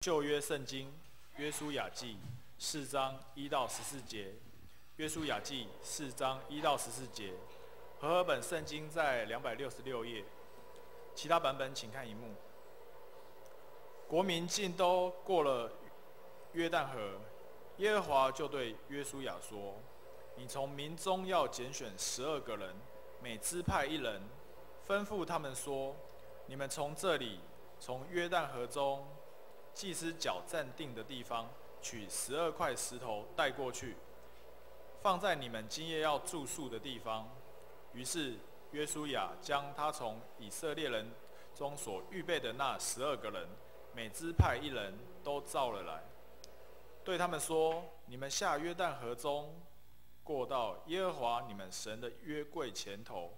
旧约圣经约书亚记4章1到14节，约书亚记4章1到14节。和合本圣经在266页，其他版本请看荧幕。国民尽都过了约旦河，耶和华就对约书亚说：“你从民中要拣选12个人，每支派1人，吩咐他们说：你们从这里，从约旦河中祭司脚站定的地方，取12块石头带过去，放在你们今夜要住宿的地方。”于是约书亚将他从以色列人中所预备的那12个人，每支派1人，都召了来，对他们说：你们下约旦河中，过到耶和华你们神的约柜前头，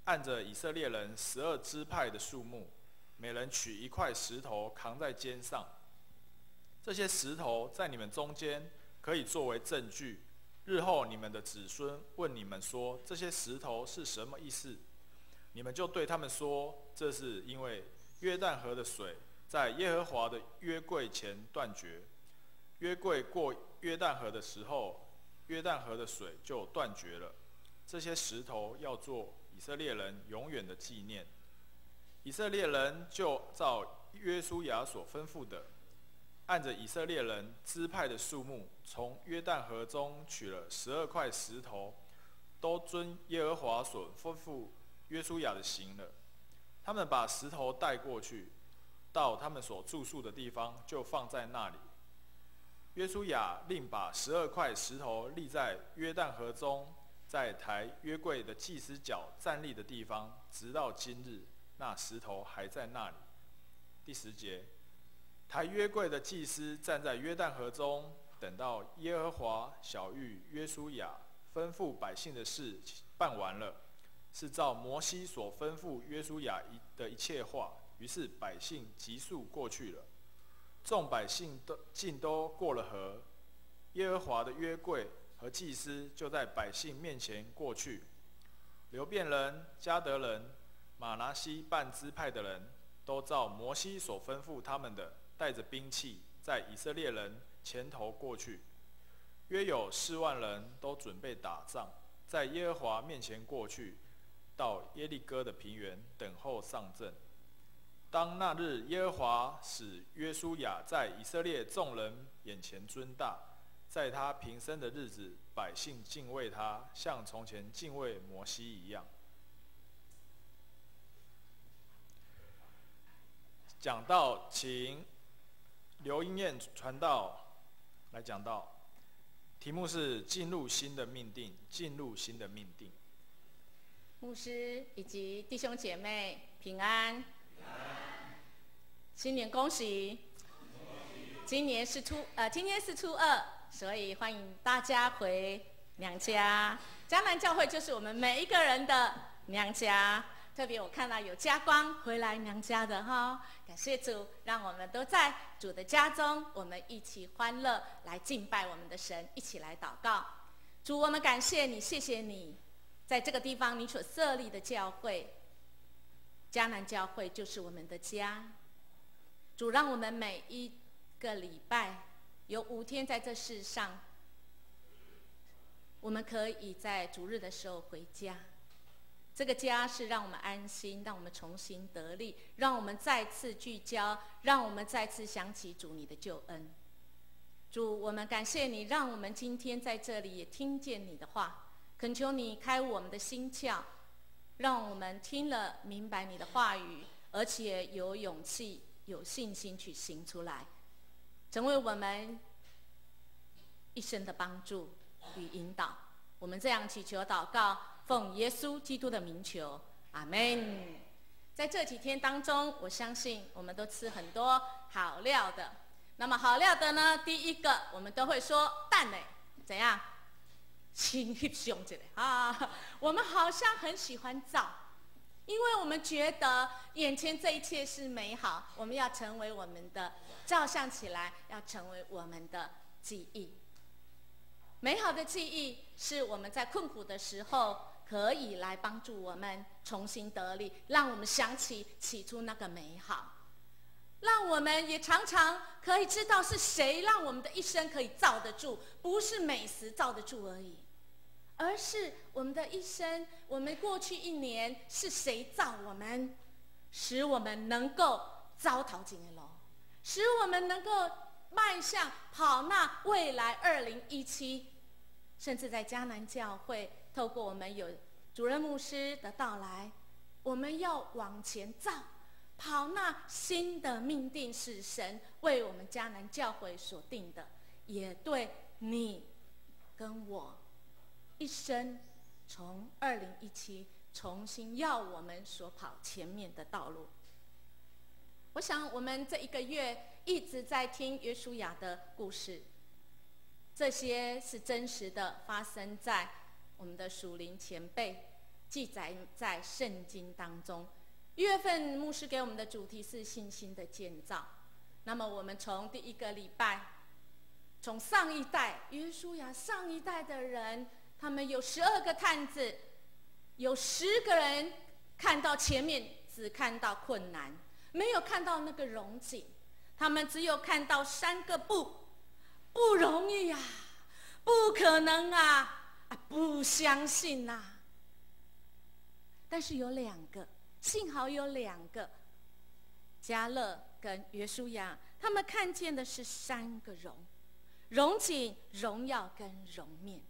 按着以色列人12支派的数目，每人取1块石头扛在肩上。这些石头在你们中间可以作为证据，日后你们的子孙问你们说这些石头是什么意思，你们就对他们说：这是因为约旦河的水在耶和华的约柜前断绝，约柜过约旦河的时候，约旦河的水就断绝了。这些石头要做以色列人永远的纪念。以色列人就照约书亚所吩咐的，按着以色列人支派的数目，从约旦河中取了12块石头，都遵耶和华所吩咐约书亚的行了。他们把石头带过去，到他们所住宿的地方，就放在那里。约书亚另把12块石头立在约旦河中，在抬约柜的祭司脚站立的地方，直到今日，那石头还在那里。第10节，抬约柜的祭司站在约旦河中，等到耶和华晓谕约书亚吩咐百姓的事办完了，是照摩西所吩咐约书亚的一切话。于是百姓急速过去了。众百姓尽都过了河，耶和华的约柜和祭司就在百姓面前过去。流便人、迦得人、玛拿西半支派的人，都照摩西所吩咐他们的，带着兵器，在以色列人前头过去。约有4万人，都准备打仗，在耶和华面前过去，到耶利哥的平原等候上阵。当那日，耶和华使约书亚在以色列众人眼前尊大，在他平生的日子，百姓敬畏他，像从前敬畏摩西一样。讲道，请刘英燕传道来讲道，题目是进入新的命定，进入新的命定。牧师以及弟兄姐妹平安，新年恭喜！今天是初2，所以欢迎大家回娘家。迦南教会就是我们每一个人的娘家。特别我看到有家光回来娘家的哈，感谢主，让我们都在主的家中，我们一起欢乐来敬拜我们的神，一起来祷告。主，我们感谢你，谢谢你，在这个地方你所设立的教会，迦南教会就是我们的家。主，让我们每一个礼拜有5天在这世上，我们可以在主日的时候回家。这个家是让我们安心，让我们重新得力，让我们再次聚焦，让我们再次想起主你的救恩。主，我们感谢你，让我们今天在这里也听见你的话，恳求你开我们的心窍，让我们听了明白你的话语，而且有勇气有信心去行出来，成为我们一生的帮助与引导。我们这样祈求祷告，奉耶稣基督的名求，阿们。在这几天当中，我相信我们都吃很多好料的。那么好料的呢，第一个我们都会说蛋呢，怎样？心翕相一下啊！我们好像很喜欢照，因为我们觉得眼前这一切是美好，我们要成为我们的照相起来，要成为我们的记忆。美好的记忆是我们在困苦的时候可以来帮助我们重新得力，让我们想起起初那个美好。让我们也常常可以知道是谁让我们的一生可以罩得住，不是美食罩得住而已，而是我们的一生，我们过去一年是谁罩我们，使我们能够走头前的路，使我们能够迈向跑那未来2017，甚至在迦南教会，透过我们有主任牧师的到来，我们要往前走，跑那新的命定是神为我们迦南教会所定的，也对你跟我一生从2017重新要我们所跑前面的道路。我想我们这一个月一直在听约书亚的故事，这些是真实的发生在我们的属灵前辈，记载在圣经当中。1月份牧师给我们的主题是信心的建造。那么我们从第一个礼拜，从上一代约书亚上一代的人，他们有12个探子，有10个人看到前面只看到困难，没有看到那个荣景，他们只有看到3个不容易啊，不可能啊，不相信啊。但是有2个，幸好有2个，迦勒跟约书亚，他们看见的是3个荣景、荣耀跟荣面。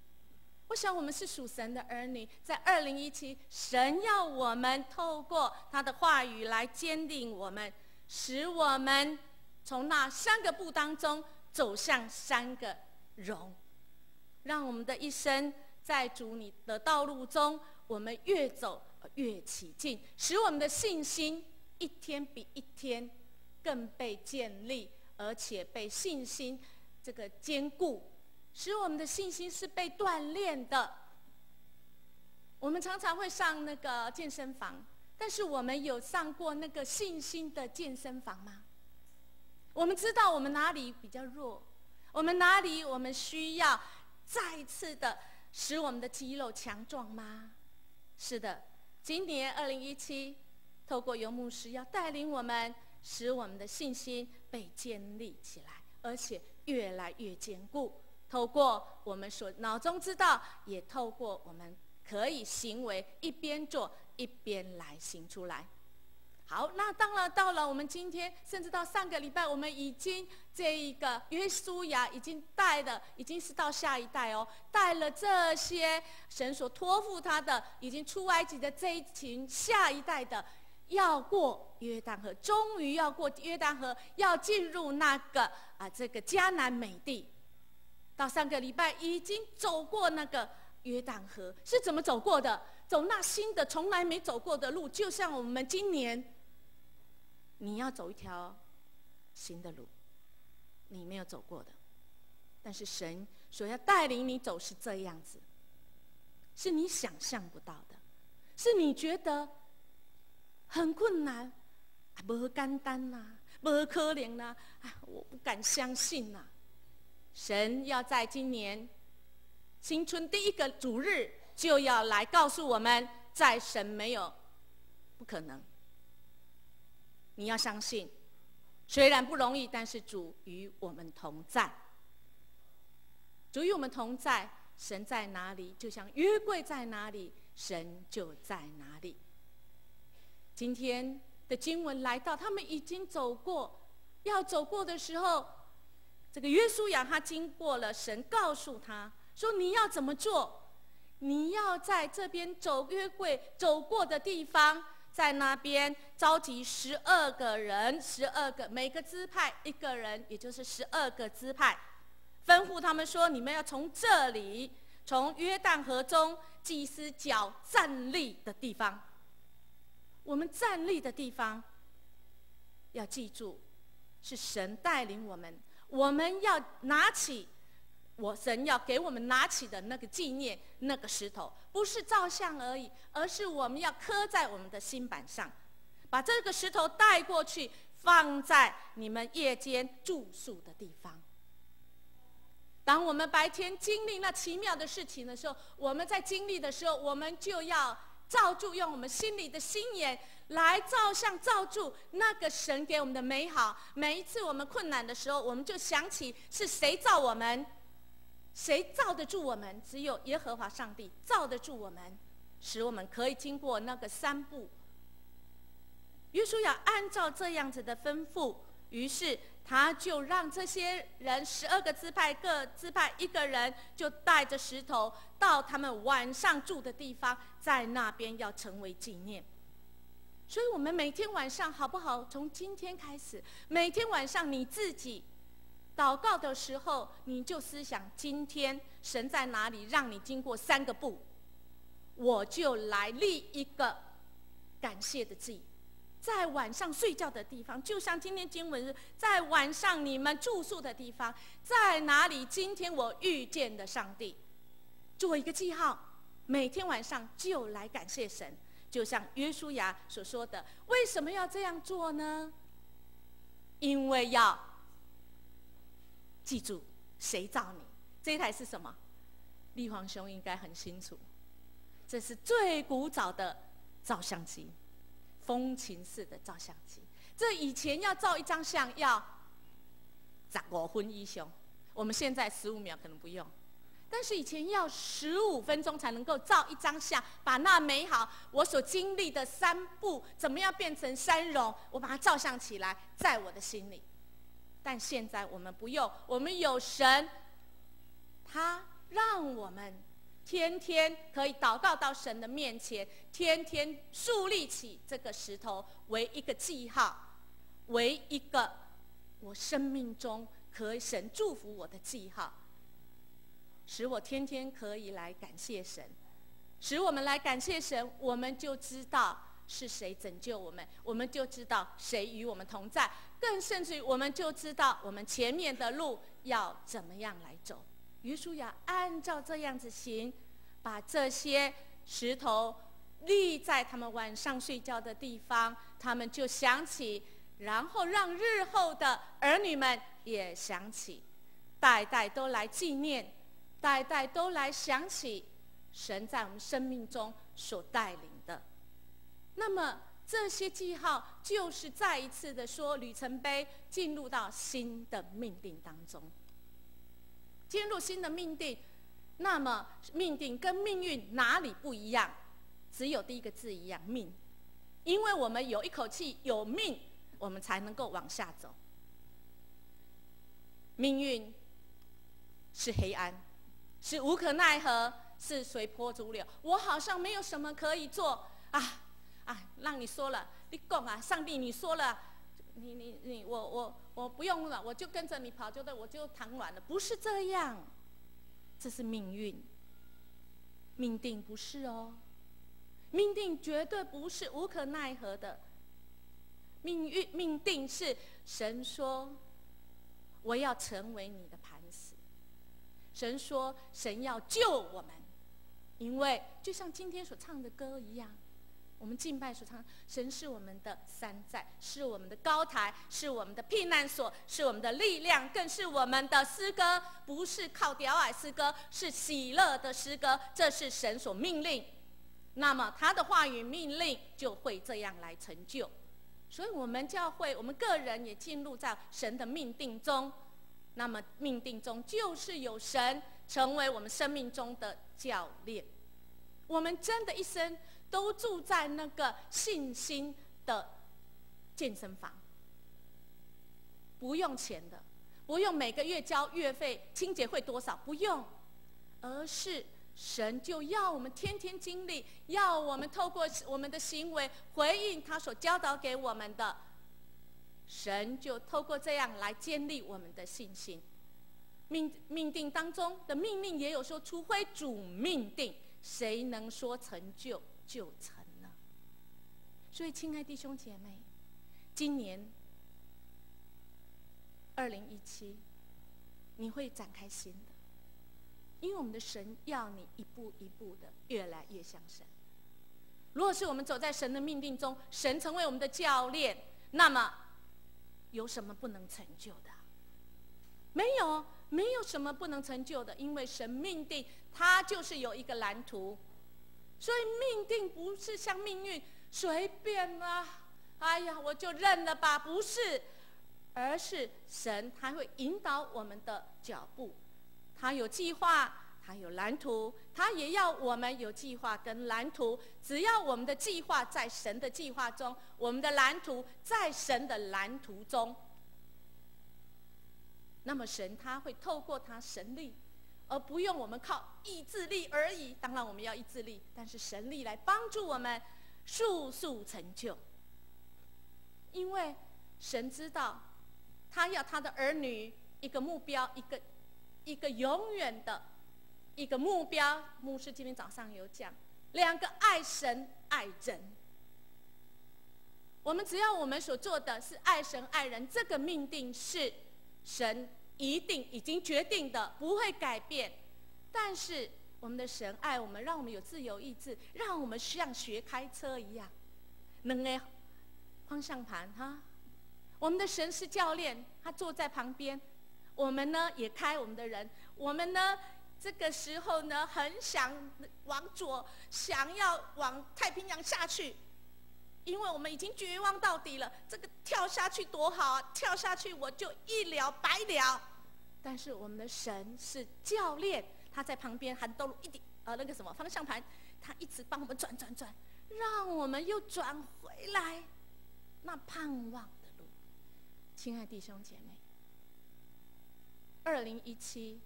我想我们是属神的儿女，在2017，神要我们透过他的话语来坚定我们，使我们从那3个不当中走向3个荣，让我们的一生在主你的道路中，我们越走越起劲，使我们的信心一天比一天更被建立，而且被信心这个坚固，使我们的信心是被锻炼的。我们常常会上那个健身房，但是我们有上过那个信心的健身房吗？我们知道我们哪里比较弱，我们哪里我们需要再次的使我们的肌肉强壮吗？是的，今年2017，透过游牧师要带领我们，使我们的信心被建立起来，而且越来越坚固。透过我们所脑中知道，也透过我们可以行为一边做一边来行出来。好，那当然到了我们今天，甚至到上个礼拜，我们已经这一个约书亚已经带的，已经是到下一代哦，带了这些神所托付他的，已经出埃及的这一群下一代的，要过约旦河，终于要过约旦河，要进入那个这个迦南美地。到上个礼拜已经走过那个约旦河，是怎么走过的？走那新的从来没走过的路，就像我们今年你要走一条新的路，你没有走过的，但是神所要带领你走是这样子，是你想象不到的，是你觉得很困难，不简单呐，不可能呐，我不敢相信呐。神要在今年新春第一个主日，就要来告诉我们，在神没有不可能。你要相信，虽然不容易，但是主与我们同在。主与我们同在，神在哪里，就像约柜在哪里，神就在哪里。今天的经文来到，他们已经走过，要走过的时候，这个约书亚他经过了，神告诉他说：“你要怎么做？你要在这边走约柜走过的地方，在那边召集12个人，12个每个支派1个人，也就是12个支派，吩咐他们说：你们要从这里，从约旦河中祭司脚站立的地方，我们站立的地方，要记住，是神带领我们。”我们要拿起神要给我们拿起的那个纪念那个石头，不是照相而已，而是我们要刻在我们的心板上，把这个石头带过去，放在你们夜间住宿的地方。当我们白天经历那奇妙的事情的时候，我们在经历的时候，我们就要照住，用我们心里的心眼来照相，照住那个神给我们的美好。每一次我们困难的时候，我们就想起是谁造我们，谁造得住我们？只有耶和华上帝造得住我们，使我们可以经过那个3步。约书亚按照这样子的吩咐，于是他就让这些人12个支派，各支派1个人，就带着石头到他们晚上住的地方，在那边要成为纪念。所以我们每天晚上好不好？从今天开始，每天晚上你自己祷告的时候，你就思想今天神在哪里，让你经过3个步，我就来立一个感谢的祭。在晚上睡觉的地方，就像今天经文是在晚上你们住宿的地方，在哪里？今天我遇见的上帝，做一个记号，每天晚上就来感谢神。就像约书亚所说的，为什么要这样做呢？因为要记住谁造你。这一台是什么？立煌兄应该很清楚，这是最古早的照相机。风琴式的照相机，这以前要照一张相要15分以上，我们现在15秒可能不用，但是以前要15分钟才能够照一张相，把那美好我所经历的3步怎么样变成3容，我把它照相起来，在我的心里。但现在我们不用，我们有神，他让我们天天可以祷告到神的面前，天天树立起这个石头为一个记号，为一个我生命中可以神祝福我的记号，使我天天可以来感谢神。使我们来感谢神，我们就知道是谁拯救我们，我们就知道谁与我们同在，更甚至于我们就知道我们前面的路要怎么样来走。约书亚按照这样子行，把这些石头立在他们晚上睡觉的地方，他们就想起，然后让日后的儿女们也想起，代代都来纪念，代代都来想起神在我们生命中所带领的。那么这些记号就是再一次的说，里程碑进入到新的命定当中。进入新的命定，那么命定跟命运哪里不一样？只有第一个字一样，命。因为我们有一口气，有命，我们才能够往下走。命运是黑暗，是无可奈何，是随波逐流。我好像没有什么可以做啊！让你说了，你讲啊，上帝你说了，我不用了，我就跟着你跑，我就躺软了。不是这样，这是命运。命定不是哦，命定绝对不是无可奈何的。命定是神说，我要成为你的磐石。神说，神要救我们，因为就像今天所唱的歌一样。我们敬拜所唱，神是我们的山寨，是我们的高台，是我们的避难所，是我们的力量，更是我们的诗歌。不是靠屌矮诗歌，是喜乐的诗歌。这是神所命令，那么他的话语命令就会这样来成就。所以我们教会，我们个人也进入在神的命定中。那么命定中就是有神成为我们生命中的教练。我们真的一生都住在那个信心的健身房，不用钱的，不用每个月交月费，清洁费多少不用，而是神就要我们天天经历，要我们透过我们的行为回应他所教导给我们的，神就透过这样来建立我们的信心。命定当中的命令也有说，除非主命定，谁能说成就就成了。所以亲爱弟兄姐妹，今年2017你会展开新的，因为我们的神要你一步一步的越来越像神。如果是我们走在神的命定中，神成为我们的教练，那么有什么不能成就的？没有什么不能成就的，因为神命定他就是有一个蓝图。所以命定不是像命运随便啊，哎呀我就认了吧，不是，而是神他会引导我们的脚步，他有计划，他有蓝图，他也要我们有计划跟蓝图。只要我们的计划在神的计划中，我们的蓝图在神的蓝图中，那么神他会透过他神力，而不用我们靠意志力而已。当然我们要意志力，但是神力来帮助我们速速成就。因为神知道他要他的儿女一个目标，一个永远的一个目标。牧师今天早上有讲，两个爱神爱人。我们只要我们所做的是爱神爱人，这个命定是神一定已经决定的，不会改变。但是我们的神爱我们，让我们有自由意志，让我们像学开车一样，两个方向盘哈。我们的神是教练，他坐在旁边，我们呢也开我们的人。我们呢这个时候呢很想往左，想要往太平洋下去，因为我们已经绝望到底了。这个跳下去多好啊，跳下去我就一了百了。但是我们的神是教练，他在旁边喊兜路一点那个什么方向盘，他一直帮我们转，让我们又转回来那盼望的路。亲爱的弟兄姐妹，2017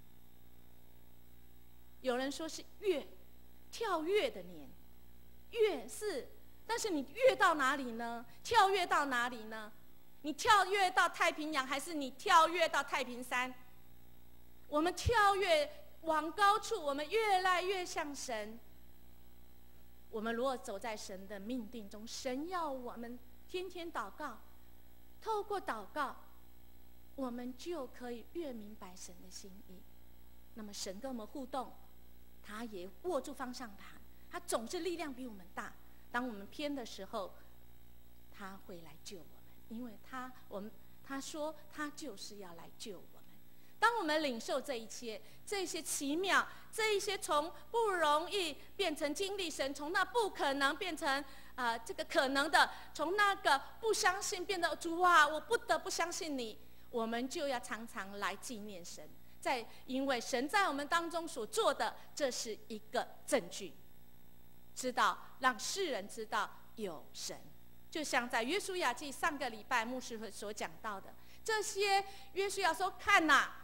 有人说是跳跃的年，跃是，但是你跃到哪里呢？跳跃到哪里呢？你跳跃到太平洋，还是你跳跃到太平山？我们跳跃往高处，我们越来越像神。我们如果走在神的命定中，神要我们天天祷告，透过祷告，我们就可以越明白神的心意。那么神跟我们互动，他也握住方向盘，他总是力量比我们大。当我们偏的时候，他会来救我们，因为他说他就是要来救我们。当我们领受这一切，这些奇妙，这一些从不容易变成经历神，从那不可能变成这个可能的，从那个不相信变得主啊，我不得不相信你，我们就要常常来纪念神。因为神在我们当中所做的，这是一个证据，知道让世人知道有神。就像在约书亚记上个礼拜牧师所讲到的，这些约书亚说：“看哪，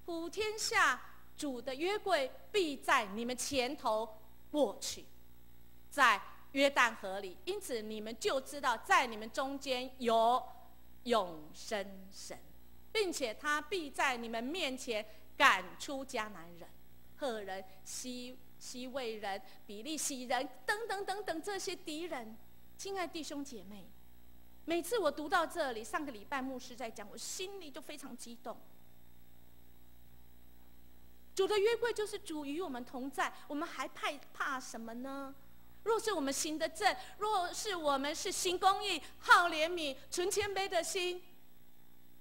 普天下主的约柜必在你们前头过去，在约旦河里，因此你们就知道在你们中间有永生神，并且他必在你们面前赶出迦南人、赫人、西魏人、比利洗人等等等等这些敌人。”亲爱的弟兄姐妹，每次我读到这里，上个礼拜牧师在讲，我心里就非常激动。主的约柜就是主与我们同在，我们还怕什么呢？若是我们行得正，若是我们是行公义、好怜悯、存谦卑的心，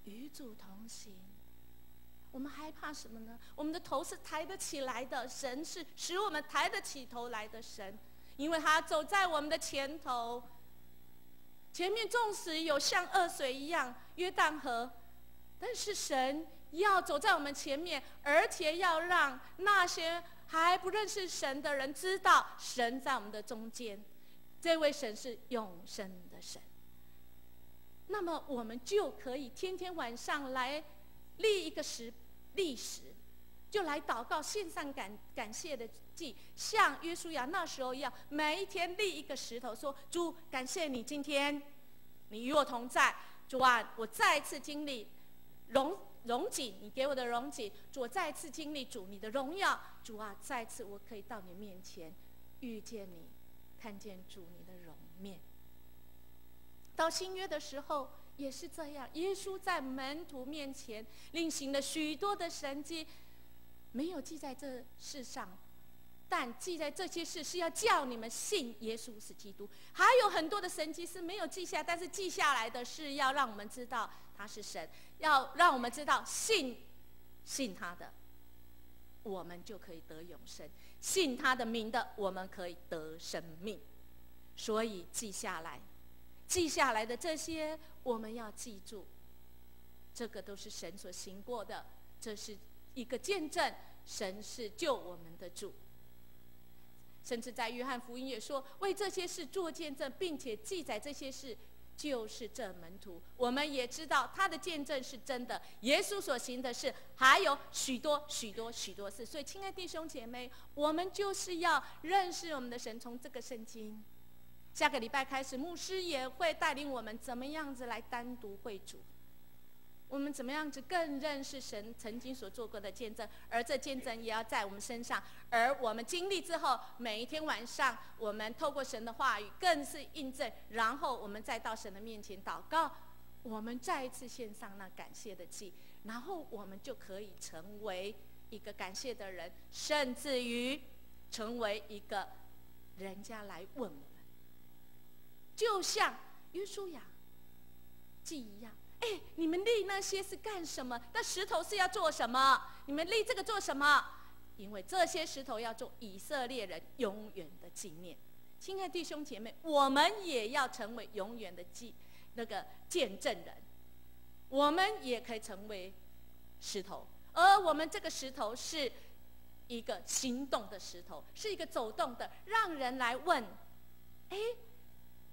与主同行，我们还怕什么呢？我们的头是抬得起来的，神是使我们抬得起头来的神，因为他走在我们的前头。前面纵使有像恶水一样约旦河，但是神要走在我们前面，而且要让那些还不认识神的人知道神在我们的中间，这位神是永生的神。那么我们就可以天天晚上来立一个历史，就来祷告，献上感谢的祭，像约书亚那时候一样，每一天立一个石头，说：“主，感谢你今天你与我同在，主啊，我再一次经历荣景，你给我的荣景，主，我再一次经历主你的荣耀，主啊，再一次我可以到你面前遇见你，看见主你的容面。”到新约的时候也是这样，耶稣在门徒面前另行了许多的神迹，没有记在这世上，但记在这些事是要叫你们信耶稣是基督。还有很多的神迹是没有记下，但是记下来的是要让我们知道他是神，要让我们知道信他的。我们就可以得永生；信他的名的，我们可以得生命。所以记下来，记下来的这些，我们要记住，这个都是神所行过的，这是一个见证，神是救我们的主。甚至在约翰福音也说，为这些事做见证，并且记载这些事，就是这门徒。我们也知道他的见证是真的，耶稣所行的事还有许多许多许多事。所以亲爱的弟兄姐妹，我们就是要认识我们的神，从这个圣经。下个礼拜开始，牧师也会带领我们怎么样子来单独会主，我们怎么样子更认识神曾经所做过的见证，而这见证也要在我们身上，而我们经历之后，每一天晚上我们透过神的话语更是印证，然后我们再到神的面前祷告，我们再一次献上那感谢的祭，然后我们就可以成为一个感谢的人，甚至于成为一个人家来问我们，就像约书亚记一样。你们立那些是干什么？那石头是要做什么？你们立这个做什么？因为这些石头要做以色列人永远的纪念。亲爱的弟兄姐妹，我们也要成为永远的见证人，我们也可以成为石头，而我们这个石头是一个行动的石头，是一个走动的，让人来问：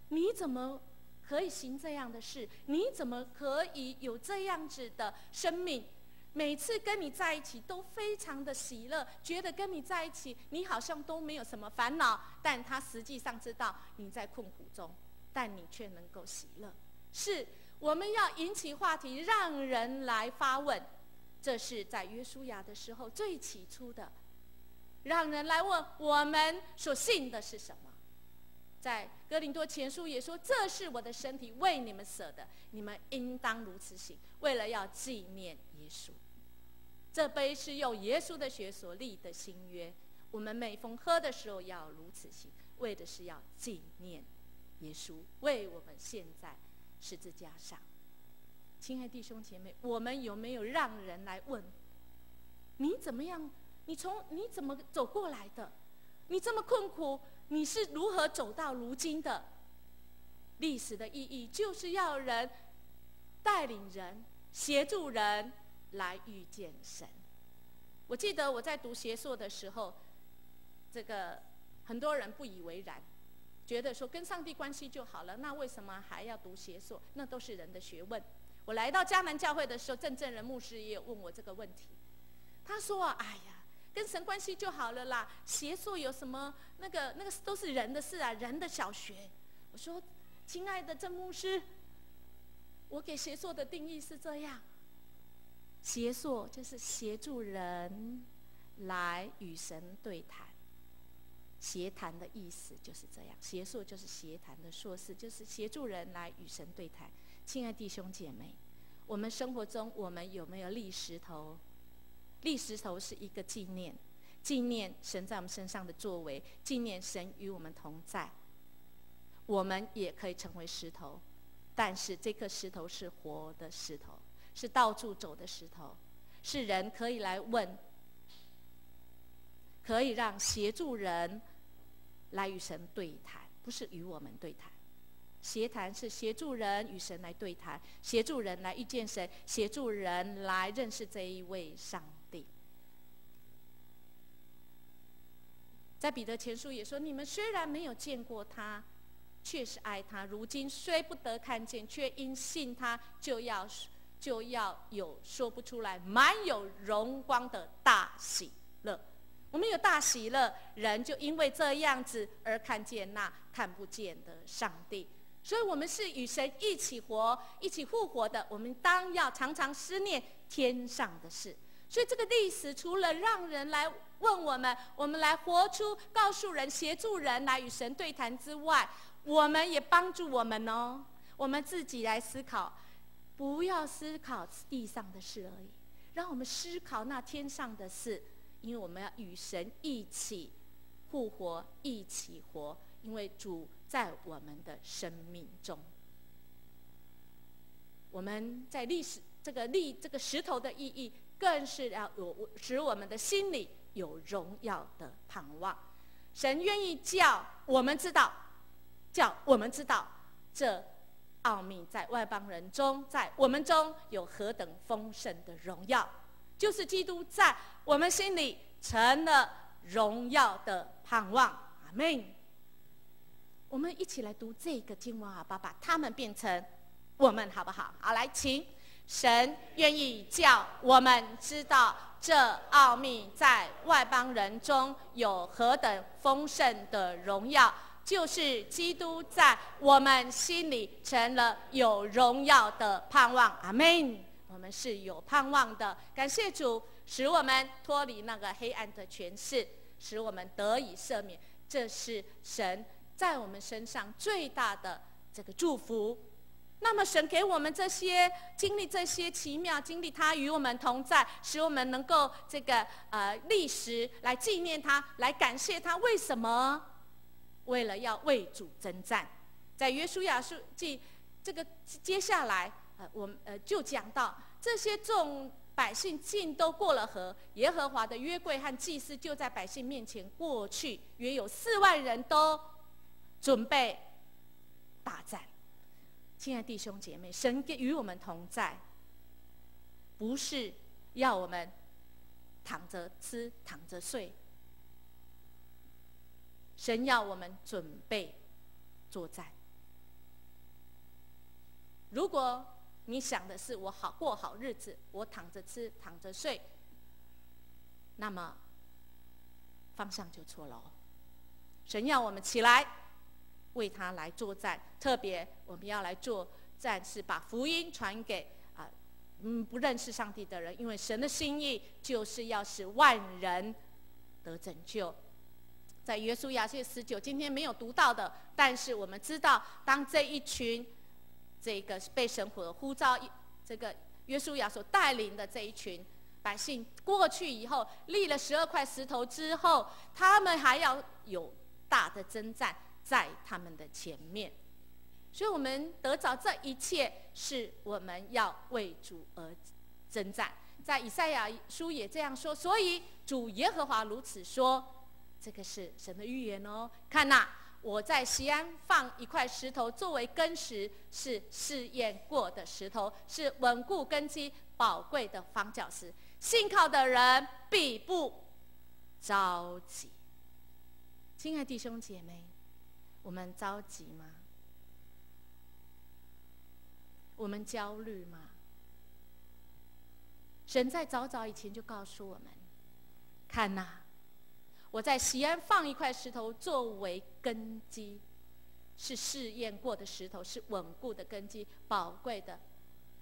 你怎么可以行这样的事？你怎么可以有这样子的生命？每次跟你在一起都非常的喜乐，觉得跟你在一起你好像都没有什么烦恼，但他实际上知道你在困苦中，但你却能够喜乐。是我们要引起话题，让人来发问。这是在约书亚的时候最起初的，让人来问我们所信的是什么。在哥林多前书也说，这是我的身体，为你们舍的，你们应当如此行，为了要纪念耶稣。这杯是用耶稣的血所立的新约，我们每逢喝的时候要如此行，为的是要纪念耶稣为我们献在十字架上。亲爱的弟兄姐妹，我们有没有让人来问，你怎么样？你怎么走过来的？你这么困苦，你是如何走到如今的？历史的意义就是要人带领人、协助人来遇见神。我记得我在读学硕的时候，很多人不以为然，觉得说跟上帝关系就好了，那为什么还要读学硕？那都是人的学问。我来到迦南教会的时候，郑正仁牧师也有问我这个问题。他说：“哎呀，跟神关系就好了啦，学硕有什么？那个都是人的事啊，人的小学。”我说：“亲爱的郑牧师，我给学硕的定义是这样：学硕就是协助人来与神对谈。协谈的意思就是这样，学硕就是协谈的硕士，就是协助人来与神对谈。亲爱的弟兄姐妹，我们生活中我们有没有立石头？立石头是一个纪念，纪念神在我们身上的作为，纪念神与我们同在。我们也可以成为石头，但是这颗石头是活的石头，是到处走的石头，是人可以来问，可以让协助人来与神对谈，不是与我们对谈。协谈是协助人与神来对谈，协助人来遇见神，协助人来认识这一位上帝。在彼得前书也说，你们虽然没有见过他，却是爱他，如今虽不得看见，却因信他，就要有说不出来满有荣光的大喜乐。我们有大喜乐，人就因为这样子而看见那看不见的上帝。所以我们是与神一起活、一起复活的，我们当要常常思念天上的事。所以这个历史除了让人来问我们来活出、告诉人、协助人来与神对谈之外，我们也帮助我们哦，我们自己来思考，不要思考地上的事而已，让我们思考那天上的事，因为我们要与神一起复活、一起活，因为主在我们的生命中。我们在历史这个石头的意义，更是要使我们的心里有荣耀的盼望。神愿意叫我们知道这奥秘在外邦人中，在我们中有何等丰盛的荣耀，就是基督在我们心里成了荣耀的盼望。阿们。我们一起来读这个经文好不好？把它们变成我们好不好？好，来，请。神愿意叫我们知道这奥秘在外邦人中有何等丰盛的荣耀，就是基督在我们心里成了有荣耀的盼望。阿们。我们是有盼望的，感谢主，使我们脱离那个黑暗的权势，使我们得以赦免。这是神在我们身上最大的这个祝福。那么神给我们这些经历，这些奇妙经历，他与我们同在，使我们能够这个历时来纪念他，来感谢他。为什么？为了要为主征战。在约书亚记这个接下来我们就讲到这些众百姓尽都过了河，耶和华的约柜和祭司就在百姓面前过去，约有4万人都准备大战。亲爱的弟兄姐妹，神与我们同在，不是要我们躺着吃躺着睡，神要我们准备作战。如果你想的是我过好日子，我躺着吃躺着睡，那么方向就错了。神要我们起来为他来作战，特别我们要来作战是把福音传给不认识上帝的人，因为神的心意就是要使万人得拯救。在约书亚记19，今天没有读到的，但是我们知道，当这一群这个被神所呼召，这个约书亚所带领的这一群百姓过去以后，立了12块石头之后，他们还要有大的征战在他们的前面。所以我们得着这一切，是我们要为主而征战。在以赛亚书也这样说，所以主耶和华如此说，这个是神的预言哦。看哪，我在锡安放一块石头作为根石，是试验过的石头，是稳固根基宝贵的房角石，信靠的人必不着急。亲爱的弟兄姐妹，我们着急吗？我们焦虑吗？神在早早以前就告诉我们，看哪，我在锡安放一块石头作为根基，是试验过的石头，是稳固的根基宝贵的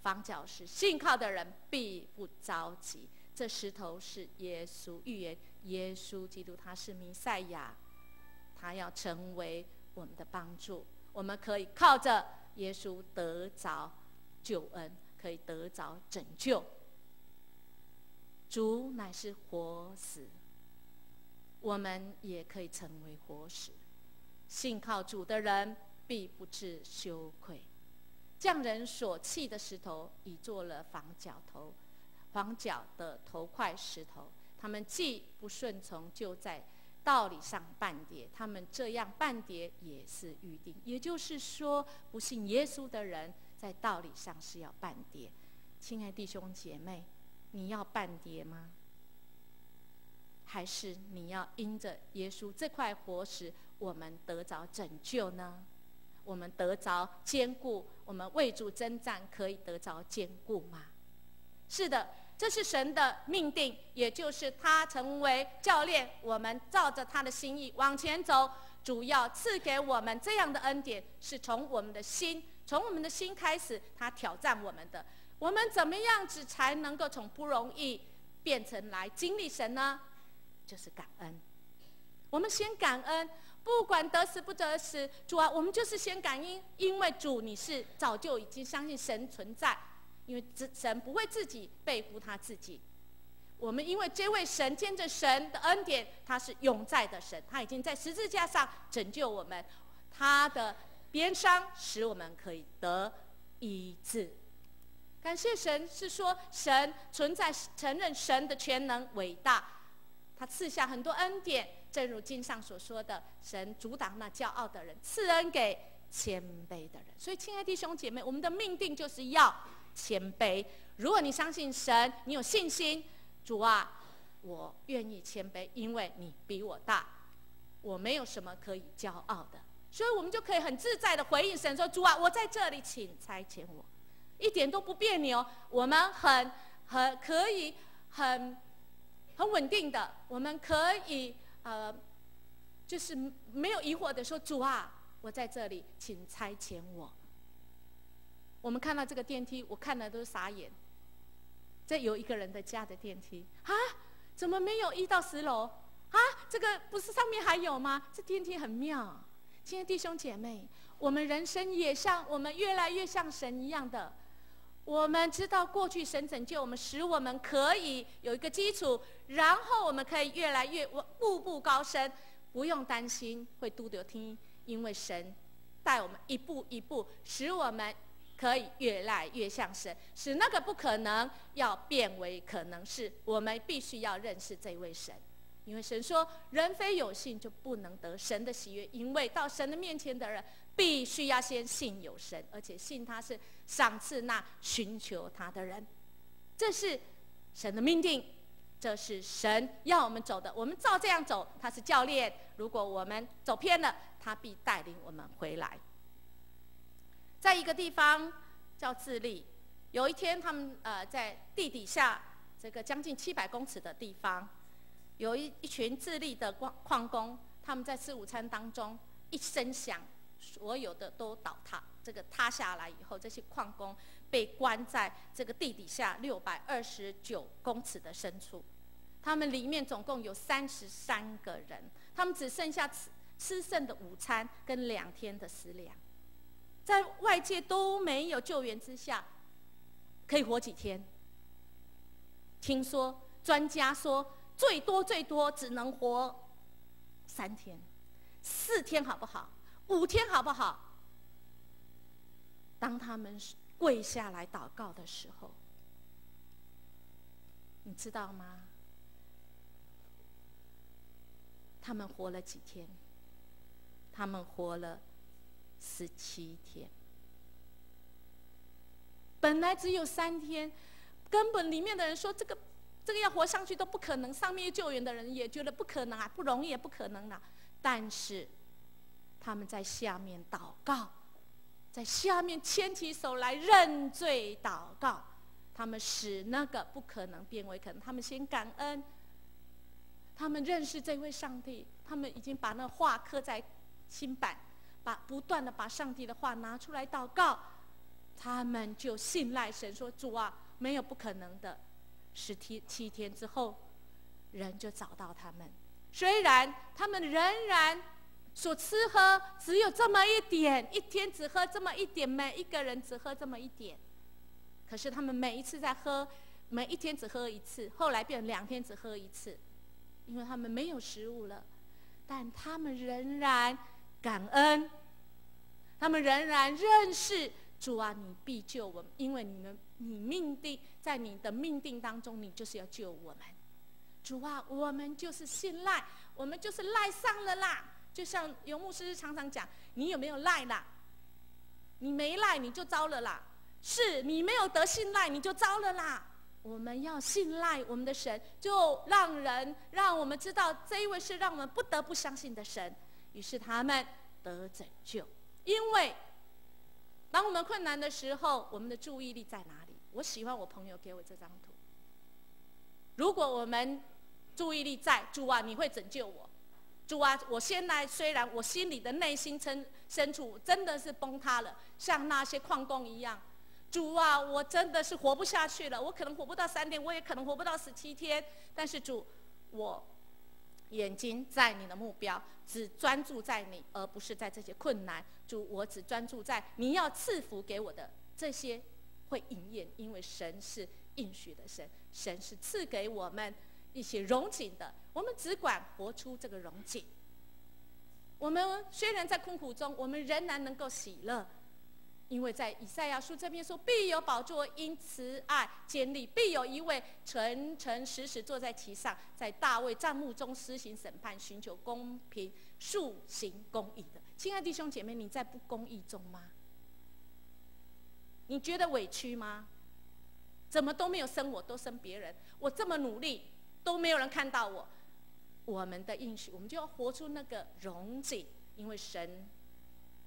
房角石，信靠的人必不着急。这石头是耶稣，预言耶稣基督，他是弥赛亚，他要成为我们的帮助，我们可以靠着耶稣得着救恩，可以得着拯救。主乃是活石，我们也可以成为活石。信靠主的人必不致羞愧。匠人所弃的石头，已做了房角的头块石头。他们既不顺从，就在道理上半跌，他们这样半跌也是预定。也就是说，不信耶稣的人在道理上是要半跌。亲爱弟兄姐妹，你要半跌吗？还是你要因着耶稣这块活石，我们得着拯救呢？我们得着坚固，我们为主征战可以得着坚固吗？是的，这是神的命定，也就是他成为教练，我们照着他的心意往前走。主要赐给我们这样的恩典，是从我们的心开始，他挑战我们的。我们怎么样子才能够从不容易变成来经历神呢？就是感恩。我们先感恩，不管得死不得死，主啊，我们就是先感恩，因为主你是早就已经相信神存在，因为神不会自己背负他自己。我们因为这位神，见证神的恩典，他是永在的神，他已经在十字架上拯救我们，他的鞭伤使我们可以得医治。感谢神是说神存在，承认神的全能伟大，他赐下很多恩典，正如经上所说的，神阻挡那骄傲的人，赐恩给谦卑的人。所以亲爱的弟兄姐妹，我们的命定就是要谦卑。如果你相信神，你有信心，主啊，我愿意谦卑，因为你比我大，我没有什么可以骄傲的。所以我们就可以很自在的回应神说，主啊，我在这里，请差遣我，一点都不别扭。我们可以很稳定的，我们可以就是没有疑惑的说，主啊，我在这里，请差遣我。我们看到这个电梯，我看了都是傻眼。这有一个人的家的电梯啊，怎么没有1到10楼啊？这个不是上面还有吗？这电梯很妙。亲爱的弟兄姐妹，我们人生也像我们越来越像神一样的。我们知道过去神拯救我们，使我们可以有一个基础，然后我们可以越来越步步高升，不用担心会拄着天，因为神带我们一步一步，使我们可以越来越像神，使那个不可能要变为可能。是我们必须要认识这位神，因为神说人非有信就不能得神的喜悦，因为到神的面前的人必须要先信有神，而且信他是赏赐那寻求他的人。这是神的命定，这是神要我们走的，我们照这样走，他是教练，如果我们走偏了，他必带领我们回来。在一个地方叫智利，有一天他们在地底下这个将近700公尺的地方，有一群智利的矿工，他们在吃午餐当中，一声响，所有的都倒塌。这个塌下来以后，这些矿工被关在这个地底下629公尺的深处。他们里面总共有33个人，他们只剩下吃剩的午餐跟2天的食粮。在外界都没有救援之下，可以活几天？听说专家说，最多只能活3天、4天，好不好？5天好不好？当他们跪下来祷告的时候，你知道吗？他们活了几天？他们活了17天。本来只有3天，根本里面的人说这个要活上去都不可能，上面救援的人也觉得不可能啊，不容易也不可能啊。但是他们在下面祷告，在下面牵起手来认罪祷告，他们使那个不可能变为可能。他们先感恩，他们认识这位上帝，他们已经把那话刻在心版，不断的把上帝的话拿出来祷告，他们就信赖神说，主啊，没有不可能的。17天之后，人就找到他们，虽然他们仍然所吃喝只有这么一点，一天只喝这么一点，每一个人只喝这么一点，可是他们每一次在喝，每一天只喝1次，后来变成2天只喝1次，因为他们没有食物了，但他们仍然感恩，他们仍然认识主啊，你必救我们，因为你命定，在你的命定当中，你就是要救我们。主啊，我们就是信赖，我们就是赖上了啦。就像游牧师常常讲，你有没有赖啦？你没赖你就糟了啦，是你没有得信赖你就糟了啦。我们要信赖我们的神，就让我们知道这一位是让我们不得不相信的神，于是他们得拯救。因为当我们困难的时候，我们的注意力在哪里？我喜欢我朋友给我这张图。如果我们注意力在主啊，你会拯救我。主啊，我现在虽然我心里的内心深处真的是崩塌了，像那些矿工一样。主啊，我真的是活不下去了，我可能活不到3天，我也可能活不到17天。但是主，我眼睛在你的目标，只专注在你，而不是在这些困难。主，我只专注在你要赐福给我的这些会应验，因为神是应许的神，神是赐给我们一些荣景的，我们只管活出这个荣景。我们虽然在困苦中，我们仍然能够喜乐，因为在以赛亚书这边说，必有宝座因慈爱坚立，必有一位诚诚实实坐在其上，在大卫帐幕中施行审判，寻求公平，速行公义的。亲爱的弟兄姐妹，你在不公义中吗？你觉得委屈吗？怎么都没有生我，都生别人？我这么努力，都没有人看到我。我们的应许，我们就要活出那个荣景，因为神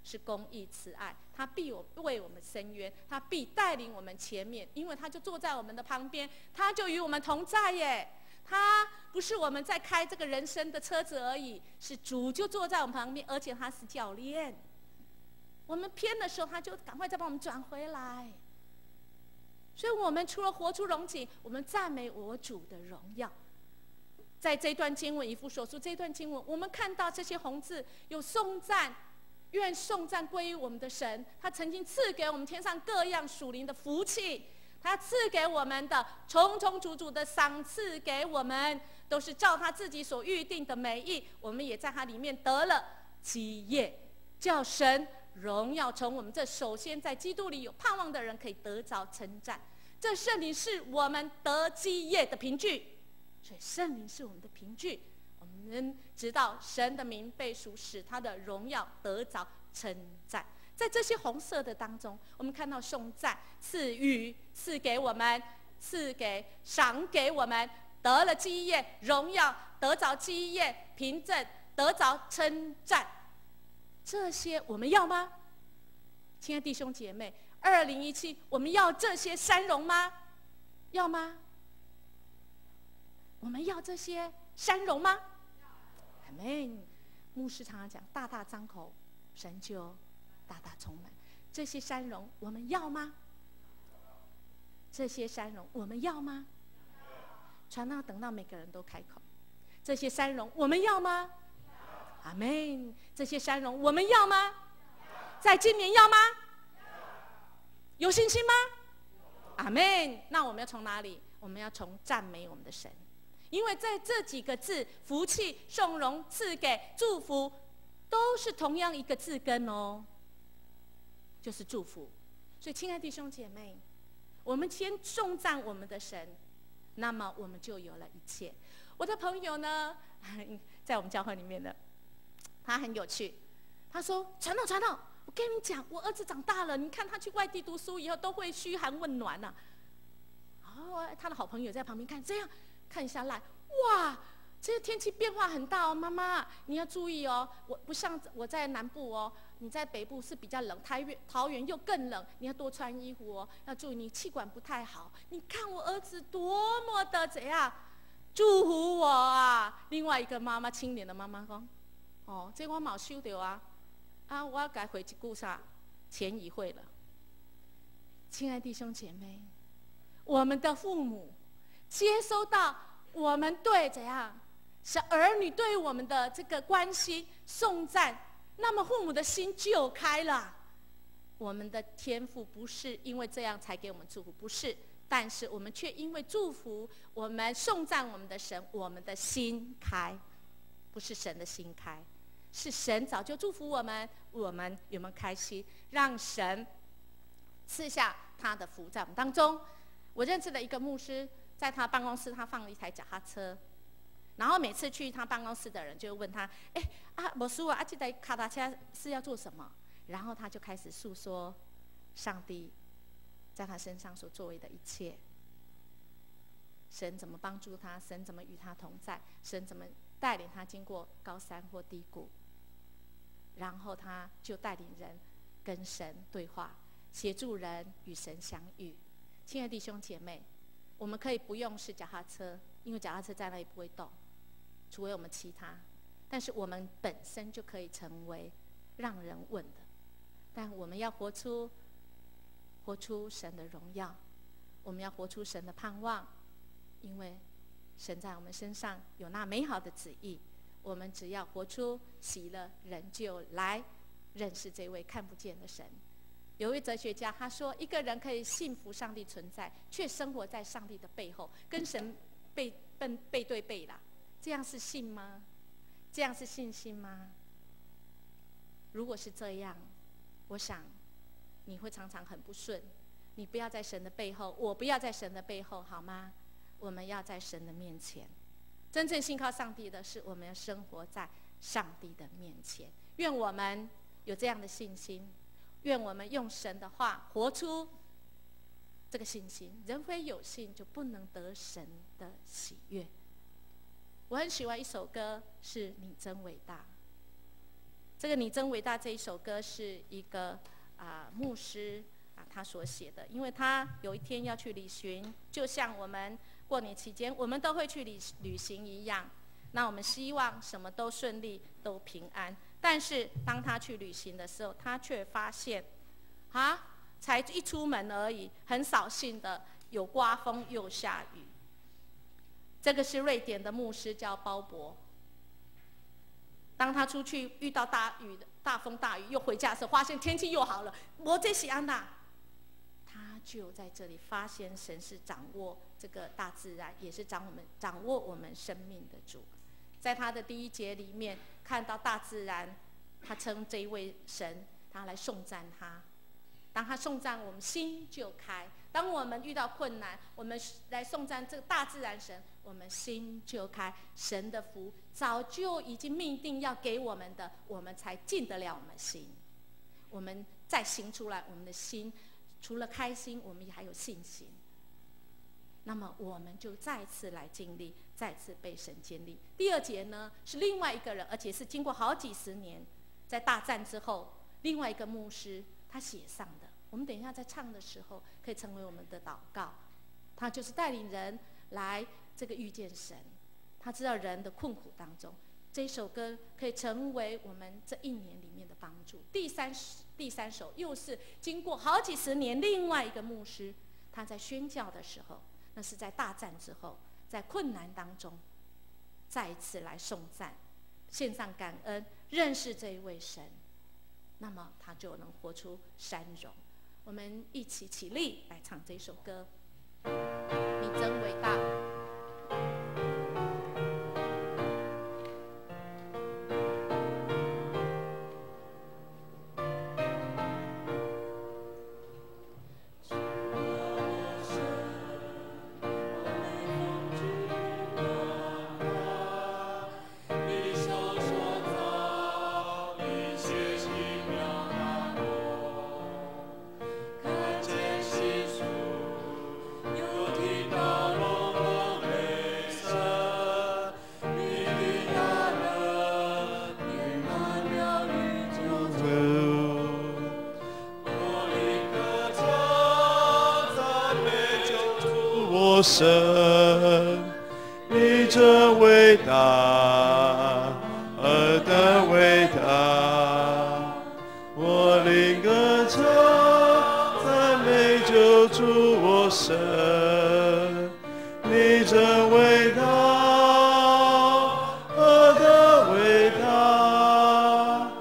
是公义慈爱，他必为我们伸冤，他必带领我们前面，因为他就坐在我们的旁边，他就与我们同在耶。他不是我们在开这个人生的车子而已，是主就坐在我们旁边，而且他是教练。我们偏的时候，他就赶快再把我们转回来。所以我们除了活出荣景，我们赞美我主的荣耀。在这段经文以弗所书这段经文，我们看到这些红字有颂赞，愿颂赞归于我们的神。他曾经赐给我们天上各样属灵的福气，他赐给我们的重重足足的赏赐给我们，都是照他自己所预定的美意。我们也在他里面得了基业，叫神荣耀从我们这首先在基督里有盼望的人可以得着称赞。这圣灵是我们得基业的凭据。所以圣灵是我们的凭据，我们知道神的名被赎，使他的荣耀得着称赞。在这些红色的当中，我们看到颂赞、赐予、赐给我们、赏给我们，得了基业、荣耀，得着基业、凭证，得着称赞。这些我们要吗？亲爱的弟兄姐妹，2017我们要这些山荣吗？要吗？我们要这些山荣吗？阿们。牧师常常讲，大大张口，神就大大充满。这些山荣我们要吗？这些山荣我们要吗？传道等到每个人都开口。这些山荣我们要吗？阿们。这些山荣我们要吗？在今年要吗？有信心吗？阿们。那我们要从哪里？我们要从赞美我们的神。因为在这几个字，福气、颂荣、赐给、祝福，都是同样一个字根哦，就是祝福。所以，亲爱的弟兄姐妹，我们先颂赞我们的神，那么我们就有了一切。我的朋友呢，在我们教会里面的，他很有趣。他说：“传道，我跟你讲，我儿子长大了，你看他去外地读书以后，都会嘘寒问暖呐。”他的好朋友在旁边看，这样。看下来，哇，这个天气变化很大哦，妈妈你要注意哦。我不像我在南部哦，你在北部是比较冷，桃园又更冷，你要多穿衣服哦，要注意你气管不太好。你看我儿子多么的怎样祝福我啊！另外一个妈妈，青年的妈妈说：“哦，这我冇收到啊，我要改回一句啥，钱已汇了。”亲爱的弟兄姐妹，我们的父母。接收到我们对怎样是儿女对我们的这个关心颂赞，那么父母的心就开了。我们的天父不是因为这样才给我们祝福，不是，但是我们却因为祝福我们颂赞我们的神，我们的心开，不是神的心开，是神早就祝福我们，我们有没有开心？让神赐下他的福在我们当中。我认识的一个牧师。在他办公室，他放了一台脚踏车，然后每次去他办公室的人就问他：“牧师啊，这台脚踏车是要做什么？”然后他就开始诉说上帝在他身上所作为的一切，神怎么帮助他，神怎么与他同在，神怎么带领他经过高山或低谷，然后他就带领人跟神对话，协助人与神相遇。亲爱的弟兄姐妹。我们可以不用是脚踏车，因为脚踏车在那里不会动，除非我们骑它。但是我们本身就可以成为让人问的。但我们要活出神的荣耀，我们要活出神的盼望，因为神在我们身上有那美好的旨意。我们只要活出喜乐，人就来认识这位看不见的神。有一位哲学家他说，一个人可以信服上帝存在，却生活在上帝的背后，跟神背对背啦。这样是信吗？这样是信心吗？如果是这样，我想你会常常很不顺。你不要在神的背后，我不要在神的背后，好吗？我们要在神的面前。真正信靠上帝的是，我们要生活在上帝的面前。愿我们有这样的信心，愿我们用神的话活出这个信心。人非有信，就不能得神的喜悦。我很喜欢一首歌，是你真伟大。这个你真伟大这一首歌是一个牧师他所写的，因为他有一天要去旅行，就像我们过年期间我们都会去旅行一样。那我们希望什么都顺利，都平安。但是当他去旅行的时候，他却发现才一出门而已，很扫兴的有刮风又下雨。这个是瑞典的牧师，叫鲍勃。当他出去遇到大风大雨，又回家的时候，发现天气又好了，我这是安娜，他就在这里发现神是掌握这个大自然，也是掌握我们生命的主。在他的第1节里面看到大自然，他称这一位神，他来颂赞他。当他颂赞，我们心就开。当我们遇到困难，我们来颂赞这个大自然神，我们心就开。神的福早就已经命定要给我们的，我们才进得了我们心。我们再行出来，我们的心除了开心，我们也还有信心。那么我们就再次来经历，再次被神建立。第2节呢，是另外一个人，而且是经过好几十年，在大战之后，另外一个牧师他写上的。我们等一下在唱的时候，可以成为我们的祷告。他就是带领人来这个遇见神，他知道人的困苦当中，这一首歌可以成为我们这1年里面的帮助。第三首又是经过好几十年，另外一个牧师他在宣教的时候，那是在大战之后，在困难当中再一次来颂赞，献上感恩，认识这一位神，那么他就能活出山荣。我们一起起立来唱这首歌，你真伟大。神，你真伟大，何等伟大！我灵歌唱，赞美救主我神，你真伟大，何等伟大！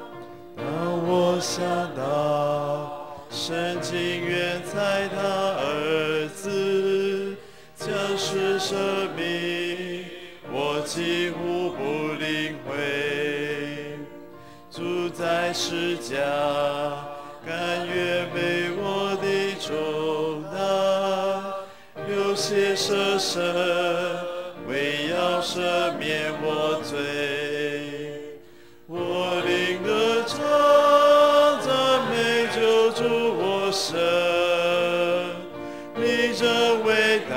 当我想到神情远在他儿子将是生命，我几乎不领会。主在世家，甘愿背我的重担，流血舍身，为要赦免我罪。我灵歌唱，赞美救主我神，你真伟大。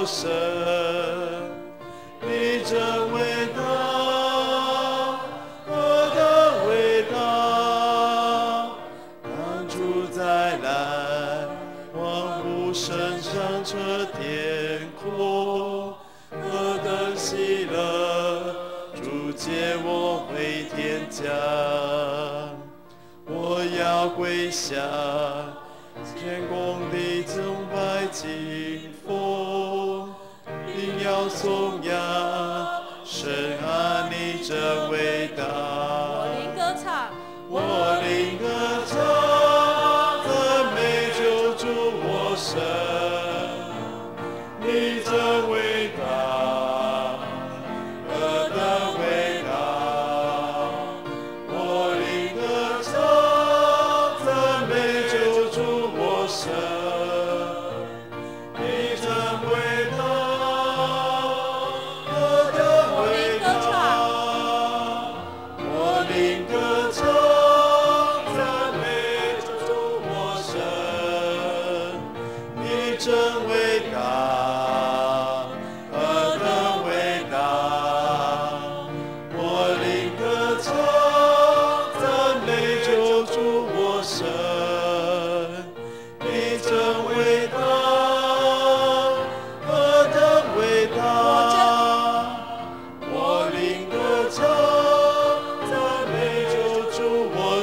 神，你真伟大，何等伟大！当主再来，万物升上这天空，何等喜乐！主接我回天家，我要跪下，天公的崇拜敬奉。要颂扬，神啊，你真伟大！我灵歌唱，我灵歌唱，赞美救主我神，你真伟大。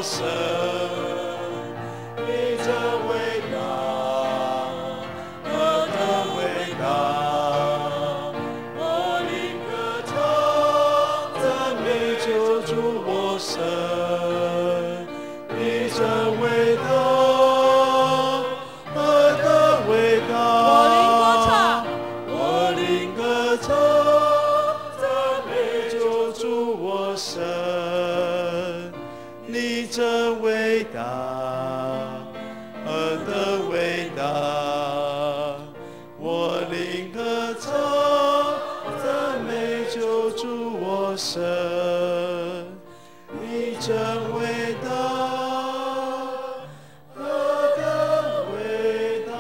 神，你真伟大，何等伟大！我灵歌唱，赞美救主我神，你真伟大，何等伟大！我灵歌唱，赞美救主我神，你真伟大，何等伟大！我灵歌唱，赞美救主我神，你真伟大，何等伟大！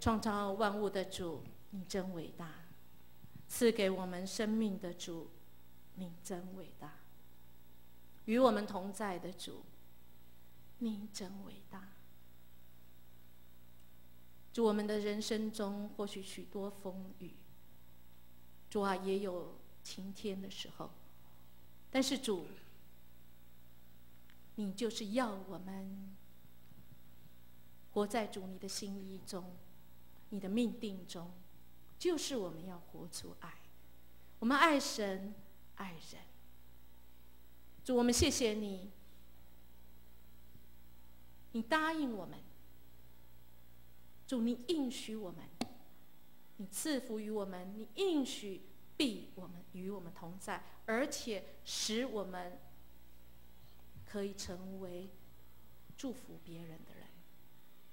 创造万物的主，你真伟大；赐给我们生命的主，你真伟大；与我们同在的主，你真伟大。主，我们的人生中或许许多风雨，主啊，也有晴天的时候，但是主，你就是要我们活在主你的心意中，你的命定中，就是我们要活出爱，我们爱神爱人。主，我们谢谢你，你答应我们，主，你应许我们，你赐福于我们，你应许必与我们同在，而且使我们可以成为祝福别人的人，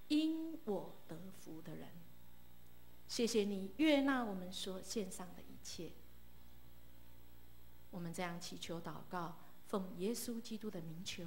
因我得福的人。谢谢你悦纳我们所献上的一切，我们这样祈求祷告，奉耶稣基督的名求。